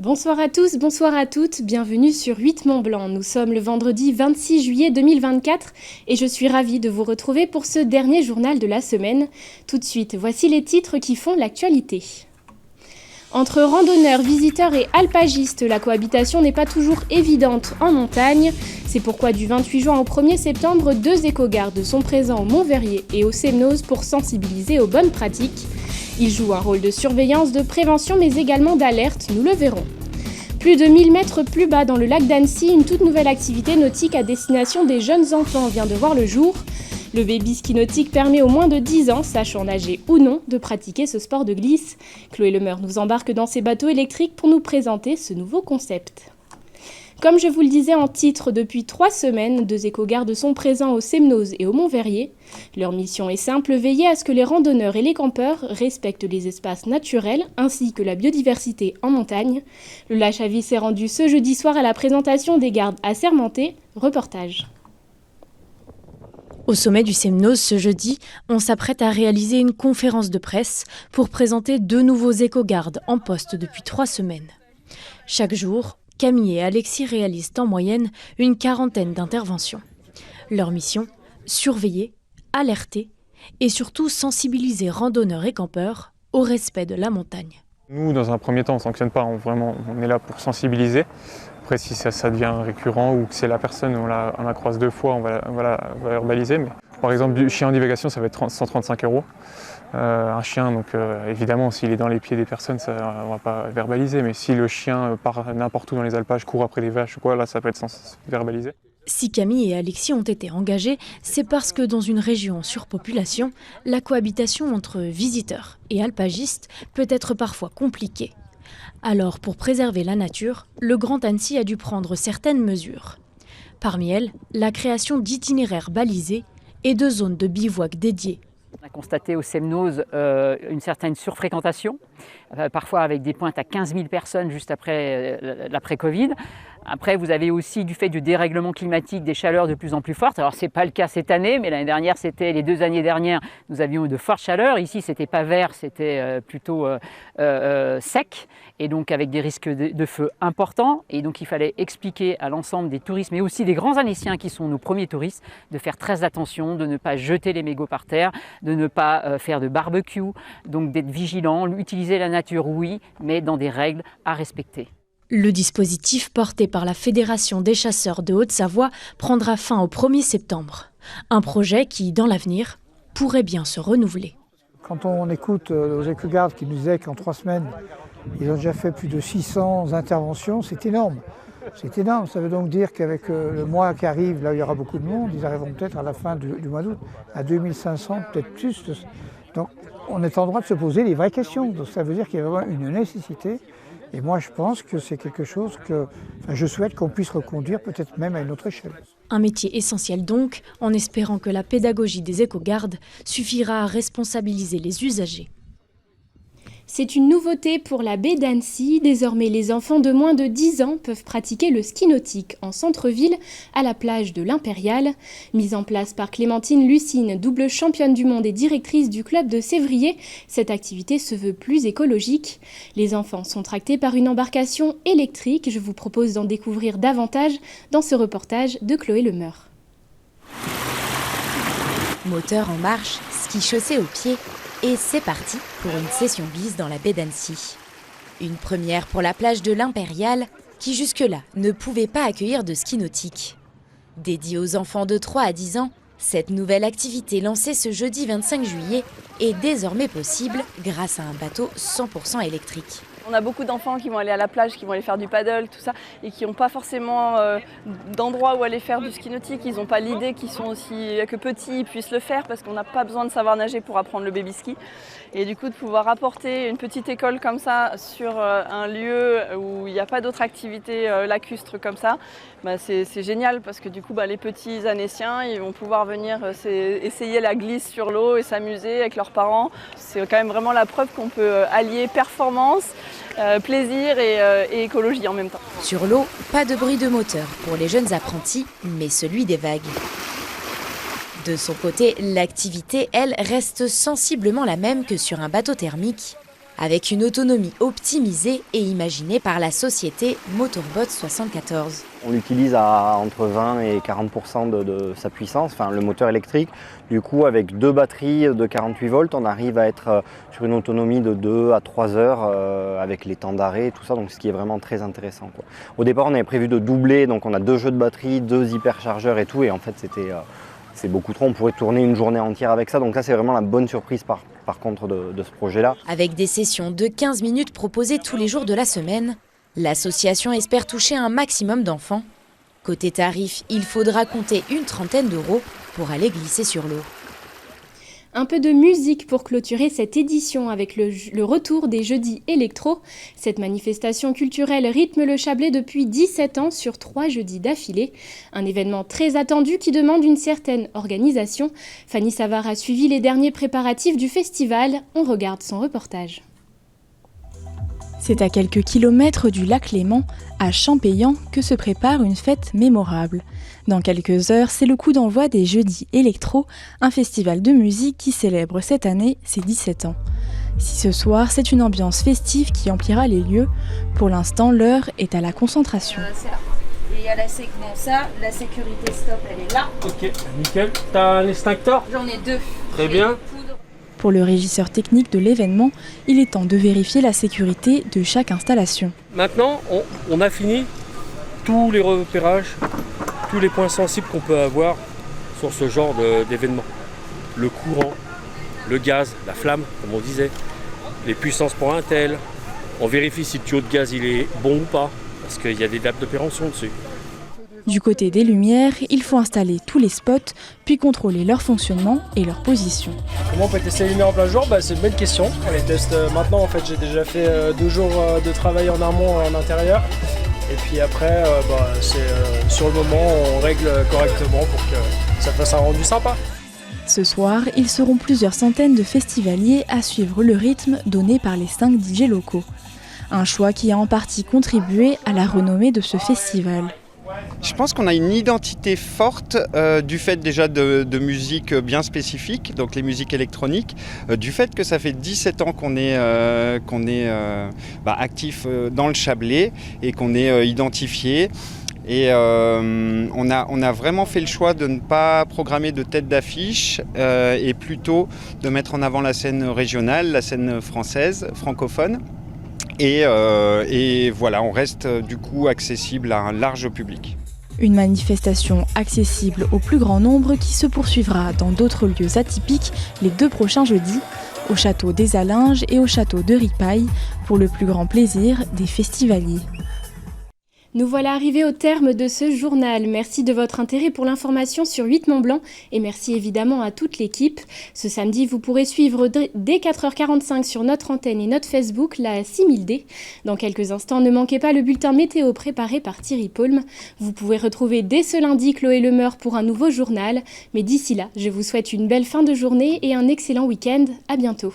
Bonsoir à tous, bonsoir à toutes, bienvenue sur 8 Mont Blanc. Nous sommes le vendredi 26 juillet 2024 et je suis ravie de vous retrouver pour ce dernier journal de la semaine. Tout de suite, voici les titres qui font l'actualité. Entre randonneurs, visiteurs et alpagistes, la cohabitation n'est pas toujours évidente en montagne. C'est pourquoi du 28 juin au 1er septembre, 2 éco-gardes sont présents au Mont-Verrier et au Semnoz pour sensibiliser aux bonnes pratiques. Ils jouent un rôle de surveillance, de prévention mais également d'alerte, nous le verrons. Plus de 1000 mètres plus bas dans le lac d'Annecy, une toute nouvelle activité nautique à destination des jeunes enfants vient de voir le jour. Le baby ski nautique permet aux moins de 10 ans, sachant nager ou non, de pratiquer ce sport de glisse. Chloé Lemeur nous embarque dans ses bateaux électriques pour nous présenter ce nouveau concept. Comme je vous le disais en titre, depuis 3 semaines, 2 éco-gardes sont présents au Semnoz et au Mont-Verrier. Leur mission est simple, veiller à ce que les randonneurs et les campeurs respectent les espaces naturels ainsi que la biodiversité en montagne. Le lâche à vis s'est rendu ce jeudi soir à la présentation des gardes assermentés. Reportage. Au sommet du Semnoz ce jeudi, on s'apprête à réaliser une conférence de presse pour présenter 2 nouveaux éco-gardes en poste depuis 3 semaines. Chaque jour, Camille et Alexis réalisent en moyenne une 40aine d'interventions. Leur mission, surveiller, alerter et surtout sensibiliser randonneurs et campeurs au respect de la montagne. Nous, dans un premier temps, on ne sanctionne pas, on est là pour sensibiliser. Après, si ça devient récurrent ou que c'est la personne, on la croise 2 fois, on va la verbaliser. Mais, par exemple, du chien en divagation, ça va être 135 €. Un chien, donc évidemment, s'il est dans les pieds des personnes, on ne va pas verbaliser. Mais si le chien part n'importe où dans les alpages, court après les vaches ou quoi, là, ça peut être verbalisé. Si Camille et Alexis ont été engagés, c'est parce que dans une région en surpopulation, la cohabitation entre visiteurs et alpagistes peut être parfois compliquée. Alors, pour préserver la nature, le Grand Annecy a dû prendre certaines mesures. Parmi elles, la création d'itinéraires balisés et de zones de bivouac dédiées. On a constaté au Semnoz une certaine surfréquentation, parfois avec des pointes à 15 000 personnes juste après l'après-Covid. Après, vous avez aussi, du fait du dérèglement climatique, des chaleurs de plus en plus fortes. Alors, ce n'est pas le cas cette année, mais l'année dernière, les 2 années dernières, nous avions eu de fortes chaleurs. Ici, ce n'était pas vert, c'était plutôt sec, et donc avec des risques de feu importants. Et donc, il fallait expliquer à l'ensemble des touristes, mais aussi des grands Annéciens qui sont nos premiers touristes, de faire très attention, de ne pas jeter les mégots par terre, de ne pas faire de barbecue, donc d'être vigilant, utiliser la nature, oui, mais dans des règles à respecter. Le dispositif porté par la Fédération des chasseurs de Haute-Savoie prendra fin au 1er septembre. Un projet qui, dans l'avenir, pourrait bien se renouveler. Quand on écoute aux éco-gardes qui nous disaient qu'en 3 semaines, ils ont déjà fait plus de 600 interventions, c'est énorme. C'est énorme, ça veut donc dire qu'avec le mois qui arrive, là où il y aura beaucoup de monde, ils arriveront peut-être à la fin du mois d'août à 2500, peut-être plus. Donc on est en droit de se poser les vraies questions. Donc ça veut dire qu'il y a vraiment une nécessité. Et moi, je pense que c'est quelque chose que je souhaite qu'on puisse reconduire, peut-être même à une autre échelle. Un métier essentiel donc, en espérant que la pédagogie des éco-gardes suffira à responsabiliser les usagers. C'est une nouveauté pour la baie d'Annecy. Désormais, les enfants de moins de 10 ans peuvent pratiquer le ski nautique en centre-ville, à la plage de l'Impérial. Mise en place par Clémentine Lucine, double championne du monde et directrice du club de Sévrier, cette activité se veut plus écologique. Les enfants sont tractés par une embarcation électrique. Je vous propose d'en découvrir davantage dans ce reportage de Chloé Lemeur. Moteur en marche, ski chaussé aux pieds. Et c'est parti pour une session glisse dans la baie d'Annecy. Une première pour la plage de l'Impérial, qui jusque-là ne pouvait pas accueillir de ski nautique. Dédiée aux enfants de 3 à 10 ans, cette nouvelle activité lancée ce jeudi 25 juillet est désormais possible grâce à un bateau 100% électrique. On a beaucoup d'enfants qui vont aller à la plage, qui vont aller faire du paddle, tout ça, et qui n'ont pas forcément d'endroit où aller faire du ski nautique. Ils n'ont pas l'idée que petits puissent le faire parce qu'on n'a pas besoin de savoir nager pour apprendre le baby ski. Et du coup, de pouvoir apporter une petite école comme ça sur un lieu où il n'y a pas d'autres activités lacustres comme ça, c'est génial parce que du coup, les petits Annéciens, ils vont pouvoir venir essayer la glisse sur l'eau et s'amuser avec leurs parents. C'est quand même vraiment la preuve qu'on peut allier performance, plaisir et écologie en même temps. Sur l'eau, pas de bruit de moteur pour les jeunes apprentis, mais celui des vagues. De son côté, l'activité, elle, reste sensiblement la même que sur un bateau thermique. avec une autonomie optimisée et imaginée par la société Motorbot 74. On l'utilise à entre 20 et 40% de sa puissance, enfin le moteur électrique. Du coup, avec 2 batteries de 48 volts, on arrive à être sur une autonomie de 2 à 3 heures avec les temps d'arrêt et tout ça, donc ce qui est vraiment très intéressant, quoi. Au départ, on avait prévu de doubler, donc on a 2 jeux de batterie, 2 hyperchargeurs et tout, et en fait c'est beaucoup trop, on pourrait tourner une journée entière avec ça, donc là c'est vraiment la bonne surprise par contre de ce projet-là. Avec des sessions de 15 minutes proposées tous les jours de la semaine, l'association espère toucher un maximum d'enfants. Côté tarif, il faudra compter une 30aine d'euros pour aller glisser sur l'eau. Un peu de musique pour clôturer cette édition avec le retour des jeudis électro. Cette manifestation culturelle rythme le Chablais depuis 17 ans sur 3 jeudis d'affilée. Un événement très attendu qui demande une certaine organisation. Fanny Savard a suivi les derniers préparatifs du festival. On regarde son reportage. C'est à quelques kilomètres du lac Léman, à Champéyan, que se prépare une fête mémorable. Dans quelques heures, c'est le coup d'envoi des Jeudis Électro, un festival de musique qui célèbre cette année ses 17 ans. Si ce soir, c'est une ambiance festive qui emplira les lieux, pour l'instant, l'heure est à la concentration. C'est là. Et il y a la sécurité stop, elle est là. Ok, nickel. T'as un extincteur? J'en ai 2. Très bien. Pour le régisseur technique de l'événement, il est temps de vérifier la sécurité de chaque installation. Maintenant, on a fini tous les repérages, tous les points sensibles qu'on peut avoir sur ce genre d'événement. Le courant, le gaz, la flamme, comme on disait, les puissances pour un tel. On vérifie si le tuyau de gaz il est bon ou pas, parce qu'il y a des dates de péremption dessus. Du côté des lumières, il faut installer tous les spots, puis contrôler leur fonctionnement et leur position. Comment on peut tester les lumières en plein jour? C'est une bonne question. On les teste maintenant. En fait, j'ai déjà fait 2 jours de travail en amont en intérieur. Et puis après, sur le moment, on règle correctement pour que ça fasse un rendu sympa. Ce soir, ils seront plusieurs centaines de festivaliers à suivre le rythme donné par les 5 DJ locaux. Un choix qui a en partie contribué à la renommée de ce festival. Je pense qu'on a une identité forte du fait déjà de musique bien spécifique, donc les musiques électroniques, du fait que ça fait 17 ans qu'on est actif dans le Chablais et qu'on est identifié. Et on a vraiment fait le choix de ne pas programmer de tête d'affiche et plutôt de mettre en avant la scène régionale, la scène française, francophone. Et voilà, on reste du coup accessible à un large public. Une manifestation accessible au plus grand nombre qui se poursuivra dans d'autres lieux atypiques les 2 prochains jeudis, au château des Alinges et au château de Ripaille, pour le plus grand plaisir des festivaliers. Nous voilà arrivés au terme de ce journal. Merci de votre intérêt pour l'information sur 8 Mont-Blanc et merci évidemment à toute l'équipe. Ce samedi, vous pourrez suivre dès 4h45 sur notre antenne et notre Facebook la 6000D. Dans quelques instants, ne manquez pas le bulletin météo préparé par Thierry Paulme. Vous pouvez retrouver dès ce lundi Chloé Lemeur pour un nouveau journal. Mais d'ici là, je vous souhaite une belle fin de journée et un excellent week-end. À bientôt.